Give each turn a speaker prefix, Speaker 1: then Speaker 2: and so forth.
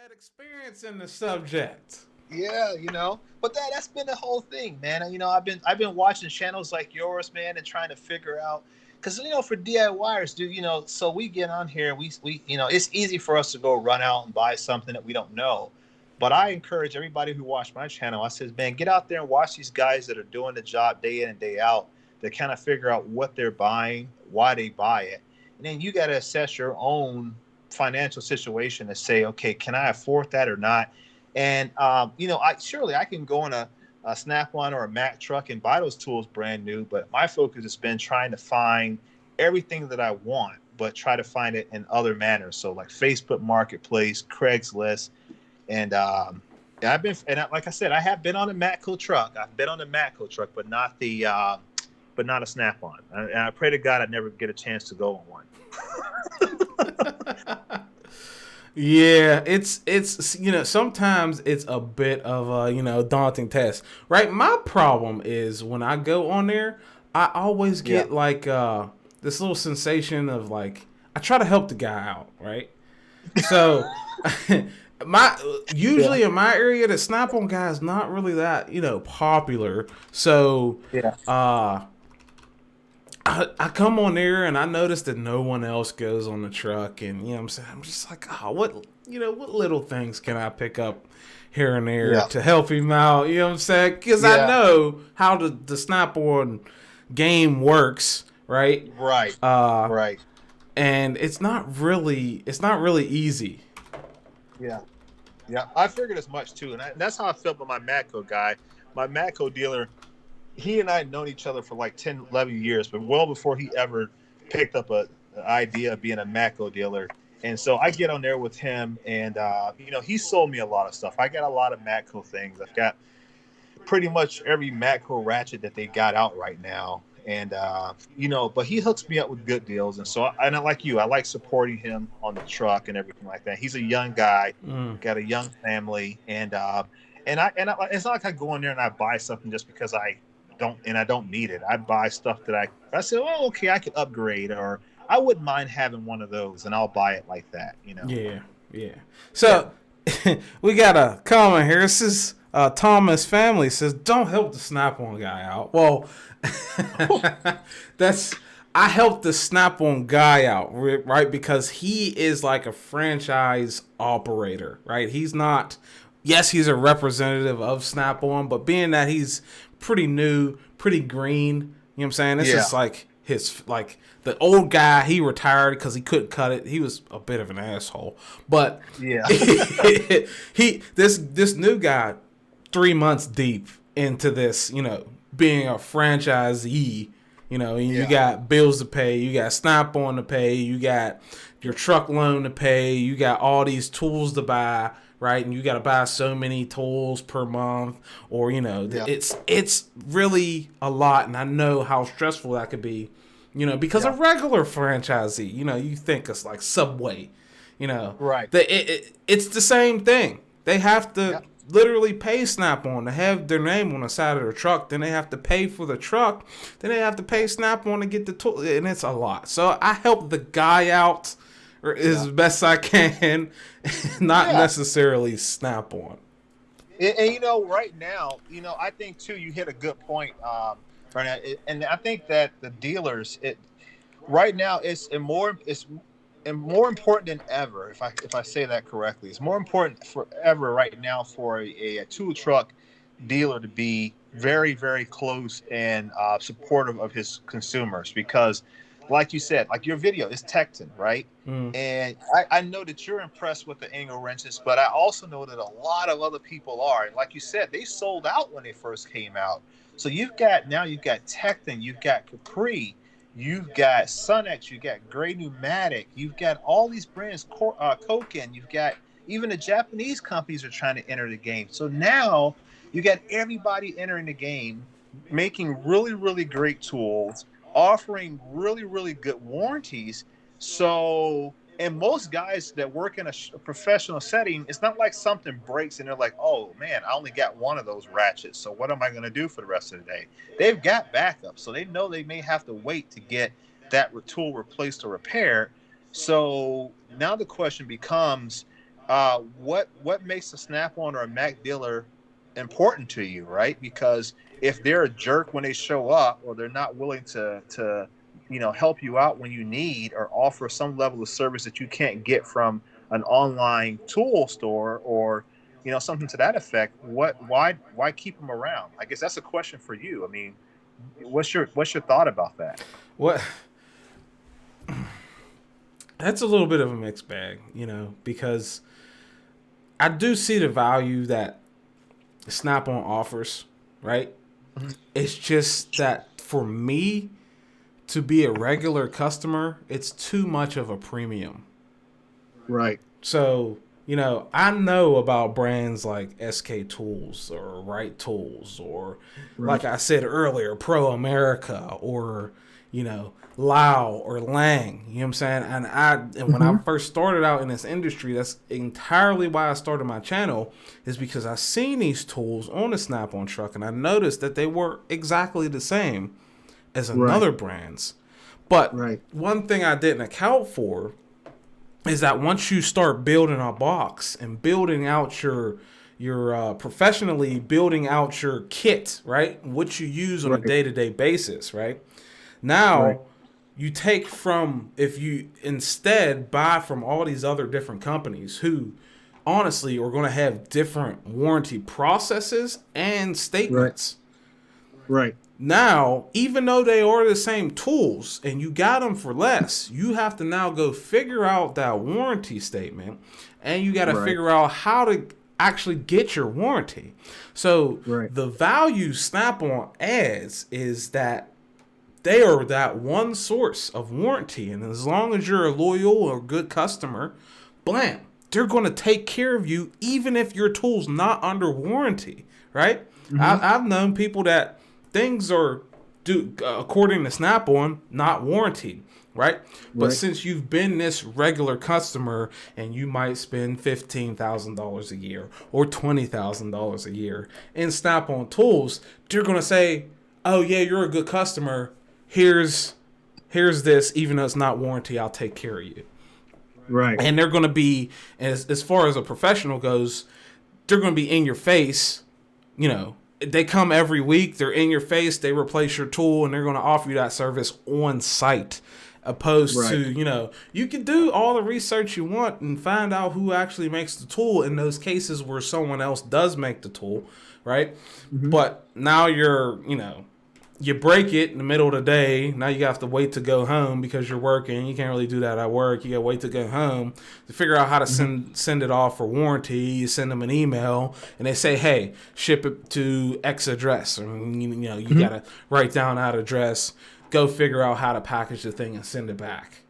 Speaker 1: had experience in the subject.
Speaker 2: Yeah, but that's been the whole thing, man. I've been watching channels like yours, man, and trying to figure out because for DIYers, dude, so we get on here, we it's easy for us to go run out and buy something that we don't know. But I encourage everybody who watch my channel. I says, man, get out there and watch these guys that are doing the job day in and day out. To kind of figure out what they're buying, why they buy it, and then you got to assess your own financial situation to say, okay, can I afford that or not? And I can go on a Snap-on or a Mack truck and buy those tools brand new. But my focus has been trying to find everything that I want, but try to find it in other manners. So like Facebook Marketplace, Craigslist, and I've been and like I said, I have been on a Matco truck. I've been on a Matco truck, but not but not a Snap-on. And I pray to God I never get a chance to go on one.
Speaker 1: Yeah, it's sometimes it's a bit of a daunting test, right? My problem is when I go on there, I always
Speaker 2: Yeah.
Speaker 1: get like this little sensation of like I try to help the guy out, right? So my
Speaker 2: Yeah.
Speaker 1: usually in my area the Snap-on guy is not really that popular. So
Speaker 2: Yeah.
Speaker 1: uh I come on there and I notice that no one else goes on the truck, and you know what I'm saying, I'm just like, oh, what little things can I pick up here and there
Speaker 2: Yeah.
Speaker 1: to help him out? You know what I'm saying? Because I
Speaker 2: Yeah.
Speaker 1: know how the Snap-on game works, right?
Speaker 2: Right.
Speaker 1: Uh,
Speaker 2: Right.
Speaker 1: and it's not really easy.
Speaker 2: Yeah. Yeah. I figured as much too. And that's how I felt with my Matco guy. My Matco dealer, he and I had known each other for like 10, 11 years, but well before he ever picked up an idea of being a Matco dealer. And so I get on there with him, and he sold me a lot of stuff. I got a lot of Matco things. I've got pretty much every Matco ratchet that they got out right now. And but he hooks me up with good deals, and I like you, I like supporting him on the truck and everything like that. He's a young guy,
Speaker 1: Mm.
Speaker 2: got a young family, it's not like I go in there and I buy something just because I don't need it. I buy stuff that I say, oh, okay, I could upgrade, or I wouldn't mind having one of those, and I'll buy it like that.
Speaker 1: Yeah, yeah.
Speaker 2: Yeah.
Speaker 1: So we got a comment here. This is Thomas Family says, "Don't help the Snap-on guy out." Well, that's I helped the Snap-on guy out, right? Because he is like a franchise operator, right? He's not. Yes, he's a representative of Snap-on, but being that he's pretty new, pretty green, you know what I'm saying? This
Speaker 2: Yeah.
Speaker 1: is like his like the old guy. He retired because he couldn't cut it. He was a bit of an asshole, but
Speaker 2: Yeah.
Speaker 1: this new guy 3 months deep into this, being a franchisee, and you
Speaker 2: Yeah.
Speaker 1: got bills to pay, you got Snap-on to pay, you got your truck loan to pay, you got all these tools to buy, right? And you got to buy so many tools per month, or
Speaker 2: Yeah.
Speaker 1: it's really a lot, and I know how stressful that could be, because a
Speaker 2: Yeah.
Speaker 1: regular franchisee, you think it's like Subway,
Speaker 2: Right.
Speaker 1: it's the same thing. They have to
Speaker 2: Yeah.
Speaker 1: literally pay Snap-on to have their name on the side of their truck. Then they have to pay for the truck. Then they have to pay Snap-on to get the tool, and it's a lot. So I help the guy out as
Speaker 2: Yeah.
Speaker 1: best I can, not
Speaker 2: Yeah.
Speaker 1: necessarily Snap-on.
Speaker 2: And right now, I think too, you hit a good point, right now. And I think that the dealers, right now, it's more important than ever. If I say that correctly, it's more important forever right now for a tool truck dealer to be very, very close and supportive of his consumers, because, like you said, like your video is Tecton, right?
Speaker 1: Mm.
Speaker 2: And I know that you're impressed with the angle wrenches, but I also know that a lot of other people are. And like you said, they sold out when they first came out. So you've got Tecton, you've got Capri, you've got Sunex, you've got Gray Pneumatic, you've got all these brands, Koken, you've got even the Japanese companies are trying to enter the game. So now you got everybody entering the game, making really, really great tools, offering really, really good warranties. So, and most guys that work in a professional setting, it's not like something breaks and they're like, oh man, I only got one of those ratchets. So, what am I going to do for the rest of the day? They've got backup. So, they know they may have to wait to get that tool replaced or repaired. So, now the question becomes, what makes a Snap-on or a Mac dealer important to you, right? Because if they're a jerk when they show up, or they're not willing to help you out when you need, or offer some level of service that you can't get from an online tool store, or something to that effect, why keep them around? I guess that's a question for you. I mean, what's your thought about that?
Speaker 1: What That's a little bit of a mixed bag, because I do see the value that Snap-on offers, right?
Speaker 2: Mhm.
Speaker 1: It's just that for me to be a regular customer, it's too much of a premium.
Speaker 2: Right.
Speaker 1: So, I know about brands like SK Tools or Right Tools, or
Speaker 2: Right.
Speaker 1: like I said earlier, Pro America, or, Lau or Lang. You know what I'm saying? And when I
Speaker 2: Hmm.
Speaker 1: first started out in this industry, that's entirely why I started my channel, is because I seen these tools on the Snap-on truck and I noticed that they were exactly the same as
Speaker 2: Right.
Speaker 1: another brand's. But
Speaker 2: Right.
Speaker 1: one thing I didn't account for is that once you start building a box and building out your professionally building out your kit, right, what you use on a
Speaker 2: Right.
Speaker 1: day-to-day basis, right,
Speaker 2: Right.
Speaker 1: now you take from, if you instead buy from all these other different companies who honestly are going to have different warranty processes and
Speaker 2: Right.
Speaker 1: statements.
Speaker 2: Right.
Speaker 1: Now, even though they are the same tools and you got them for less, you have to now go figure out that warranty statement, and you got to
Speaker 2: Right.
Speaker 1: figure out how to actually get your warranty. So
Speaker 2: Right.
Speaker 1: the value Snap-on adds is that they are that one source of warranty, and as long as you're a loyal or good customer, blam, they're going to take care of you even if your tool's not under warranty, right?
Speaker 2: Hmm.
Speaker 1: I've known people that things are, according to Snap-on, not warranted, right? But
Speaker 2: Right.
Speaker 1: since you've been this regular customer and you might spend $15,000 a year or $20,000 a year in Snap-on tools, they're going to say, oh yeah, you're a good customer. Here's this, even though it's not warranty, I'll take care of you.
Speaker 2: Right.
Speaker 1: And they're going to be, as far as a professional goes, they're going to be in your face. They come every week, they're in your face, they replace your tool, and they're going to offer you that service on site, opposed to,
Speaker 2: Right.
Speaker 1: you can do all the research you want and find out who actually makes the tool in those cases where someone else does make the tool, right?
Speaker 2: Hmm.
Speaker 1: But now you break it in the middle of the day. Now you have to wait to go home because you're working. You can't really do that at work. You got to wait to go home to figure out how to
Speaker 2: Hmm.
Speaker 1: send it off for warranty. You send them an email and they say, "Hey, ship it to X address." Or, you got to write down that address. Go figure out how to package the thing and send it back.